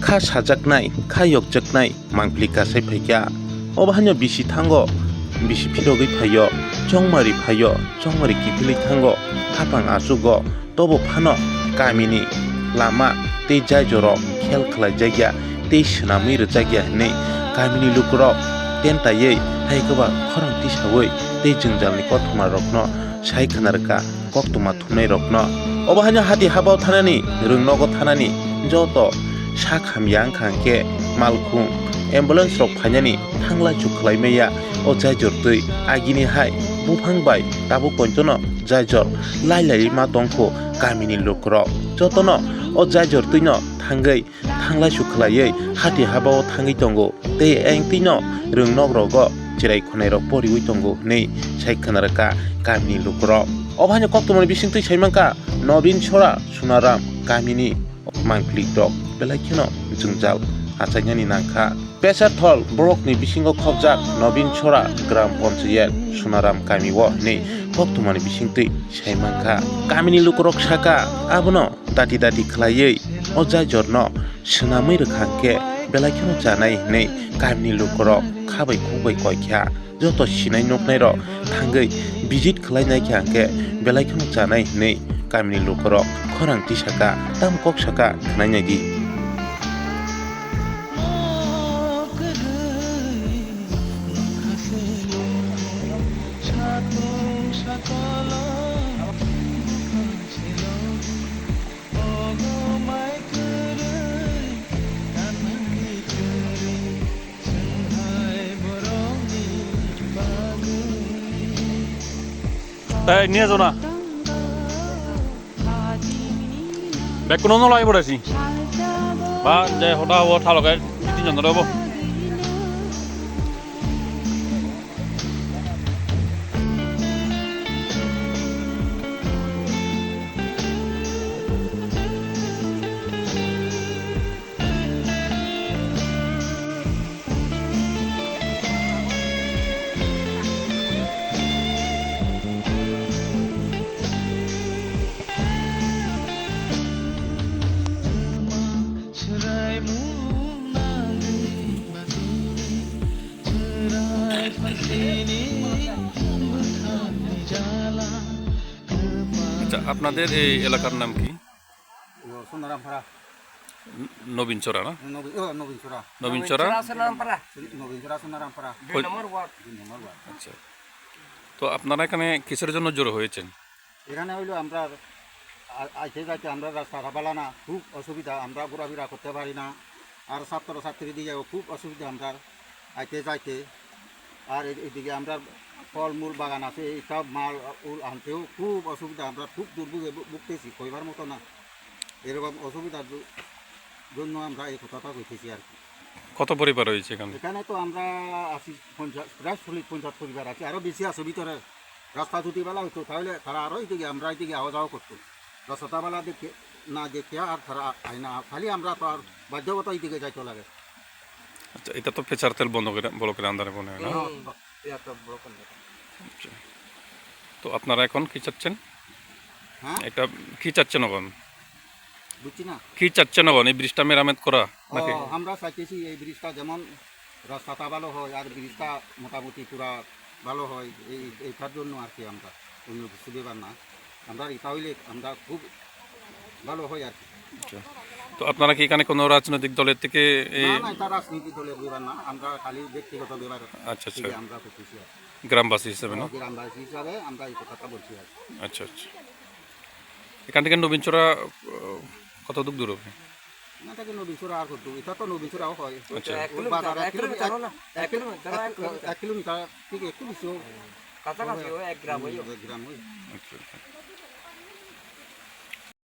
खा साजाकनाय खा यकजाकनाय मांफ्लि गासै फाइया अबाहान्य बिसि थांगो बिसि फिरगै फाइयो चंमारि फाइयो चंमारि किफिलै थांगो हापां आसुगो तबो फानो गामिनि लामा तै जाय जर खेल खालाय जायगा तै सोनामै रजायगा हनै गामिनि लुकरक टेन्टायै हायगोबा खरंथि सावै तै जोंजालनि कथमा रखनो साय खानारका कक्तमा थुमनाय रखनो अबाहान्य हाति हाबाव थानानि रोंनगो थानानि जत सा खामयां खांके मालखुं एम्बुलेंस रक फाइनानि थांलाय जुखलायमैया अ जायजर तै आगिनि हाय बुफांबाय दाबो पन्चन जायजर लायलाय मा दंखो गामिनि लुकरक जतनो अ जायजर तैनो थांगै थांलाय सुखलायै हाति हाबाव थाङै दंगो तै एंतिनो रोंनग रग चिराय खनाय रक परिवै दंगो नै सायखनारका गामिनि लुकरक अबाहान्य कक्तमनि बिसिंतै सायमांका नबिन छरा सुनाराम गामिनि मांफ्लि दक बेलायखिनो जोंजाल आचायनानि नांखा पेसार थल ब्रकनि बिसिंगो खबजाक नबिन छरा ग्राम पन्चायत सुनाराम गामिव नै कक्तमनि बिसिंतै सायमांखा गामिनि लुकरक साका आबनो दाति दाति खलायै अ जाय जरनो सोनामै रोखांके बेलायखिनो जानाय नै गामिनि लुकरक खाबै खुबै कयख्या जत सिनाय नकनाय र थांगै बिजित खलायनाय ख्याके बेलायखिनो जानाय नै गामिनि लुकरक खरांथि साका तामकक साका खनायनायदि নিয়ে যাও না বেগ কোনো নলাগিব দেছি বা যে সদা হ'ব ঠা লগাই তিনিজন হ'ব আচ্ছা আপনাদের এই এলাকার নাম কি সোনারামপাড়া নবীনচরা না নবীনচরা নবীনচরা নবীনচরা সোনারামপাড়া 2 নম্বর ওয়ার্ড আচ্ছা তো আপনারা এখানে কিসের জন্য জড়ো হয়েছেন এখানে হইলো আমরা আইতে যাইতে আমরা রাস্তা বালা না খুব অসুবিধা আমরা ঘোরাফেরা করতে পারি না আর ছাত্র ছাত্রী দিয়ে খুব অসুবিধা আমরা আইতে যাইতে আর এদিকে আমরা ফলমূল বাগান আছে এইসব মাল আনতেও খুব অসুবিধা আমরা খুব দুর্ভোগে ভুগতেছি কইবার মতো না এরকম অসুবিধার জন্য আমরা এই কথাটা কইতেছি আর কি কত পরিবার হয়েছে এখানে এখানে তো আমরা আছি প্রায় 50 পরিবার আছে আরও বেশি আছে ভিতরে রাস্তা যদি বেলা হতো তাহলে তারা আরও এইদিকে আমরা এইদিকে আওয়া যাওয়া করতো রাস্তাবেলা দেখে না দেখে আর তারা আয় না খালি আমরা তো আর বাধ্যগত এইদিকে যাইতে লাগে আচ্ছা এটা তো পেচার তেল বন্ধ করে ব্লকের আন্দারে মনে হয় না আচ্ছা। তো আপনারা এখন কি চাচ্ছেন হ্যাঁ একটা কি চাচ্ছেন এখন বুঝছি না কি চাচ্ছেন এখন এই ব্রিজটা মেরামত করা নাকি আমরা চাইতেছি এই ব্রিজটা যেমন রাস্তাটা ভালো হয় আর ব্রিজটা মোটামুটি পুরা ভালো হয় এইটার জন্য আর কি আমরা অন্য কিছু ব্যাপার না আমরা এটা হইলে আমরা খুব ভালো হয় আর কি আচ্ছা তো আপনারা কি এখানে কোনো রাজনৈতিক দলের থেকে এই না এটা রাজনীতি দলের ব্যাপার না আমরা খালি ব্যক্তিগত ব্যাপার আচ্ছা আচ্ছা আমরা করতেছি আর গ্রামবাসী হিসেবে না গ্রামবাসী হিসাবে আমরা এই কথাটা বলছি আর আচ্ছা আচ্ছা এখান থেকে নবীনচরা কত দূর হবে না থেকে নবীনচরা আর কত এটা তো নবীনচরাও হয় আচ্ছা 1 কিলোমিটার থেকে একটু বেশি কাছাকাছি 1 গ্রাম গ্রাম হয় আচ্ছা